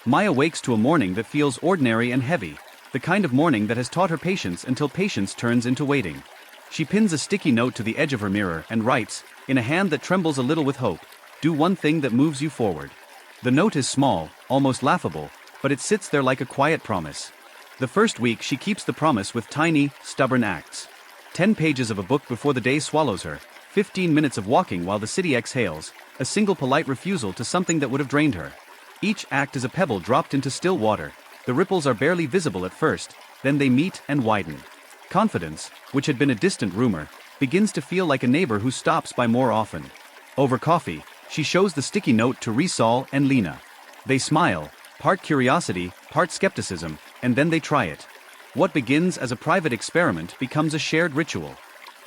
Maya wakes to a morning that feels ordinary and heavy, the kind of morning that has taught her patience until patience turns into waiting. She pins a sticky note to the edge of her mirror and writes, in a hand that trembles a little with hope, "Do one thing that moves you forward." The note is small, almost laughable, but it sits there like a quiet promise. The first week she keeps the promise with tiny, stubborn acts. 10 pages of a book before the day swallows her, 15 minutes of walking while the city exhales, a single polite refusal to something that would have drained her. Each act is a pebble dropped into still water. The ripples are barely visible at first, then they meet and widen. Confidence, which had been a distant rumor, begins to feel like a neighbor who stops by more often. Over coffee, she shows the sticky note to Rizal and Lina. They smile, part curiosity, part skepticism, and then they try it. What begins as a private experiment becomes a shared ritual.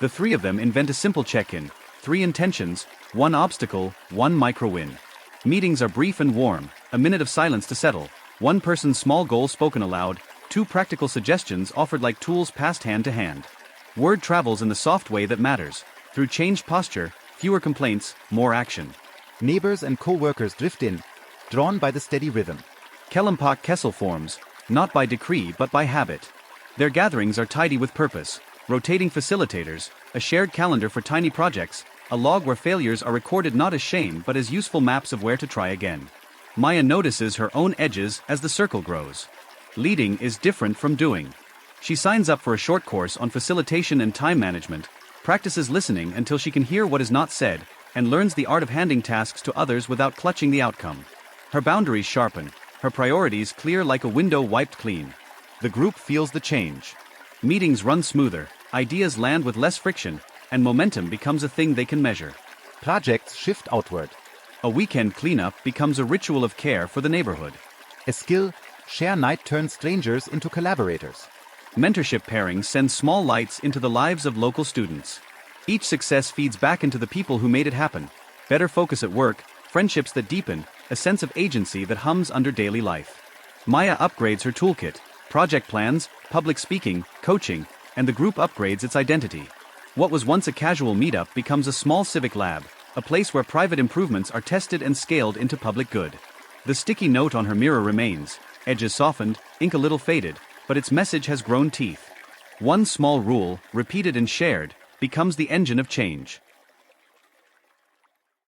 The three of them invent a simple check-in, 3 intentions, 1 obstacle, 1 micro-win. Meetings are brief and warm, a minute of silence to settle, 1 person's small goal spoken aloud, 2 practical suggestions offered like tools passed hand to hand. Word travels in the soft way that matters, through changed posture, fewer complaints, more action. Neighbors and co-workers drift in, drawn by the steady rhythm. Kelompok Kecil forms, not by decree but by habit. Their gatherings are tidy with purpose, rotating facilitators, a shared calendar for tiny projects, a log where failures are recorded not as shame but as useful maps of where to try again. Maya notices her own edges as the circle grows. Leading is different from doing. She signs up for a short course on facilitation and time management, practices listening until she can hear what is not said, and learns the art of handing tasks to others without clutching the outcome. Her boundaries sharpen, her priorities clear like a window wiped clean. The group feels the change. Meetings run smoother, ideas land with less friction, and momentum becomes a thing they can measure. Projects shift outward. A weekend cleanup becomes a ritual of care for the neighborhood. A skill, share night turns strangers into collaborators. Mentorship pairings send small lights into the lives of local students. Each success feeds back into the people who made it happen. Better focus at work, friendships that deepen, a sense of agency that hums under daily life. Maya upgrades her toolkit, project plans, public speaking, coaching, and the group upgrades its identity. What was once a casual meetup becomes a small civic lab, a place where private improvements are tested and scaled into public good. The sticky note on her mirror remains, edges softened, ink a little faded, but its message has grown teeth. One small rule, repeated and shared, becomes the engine of change.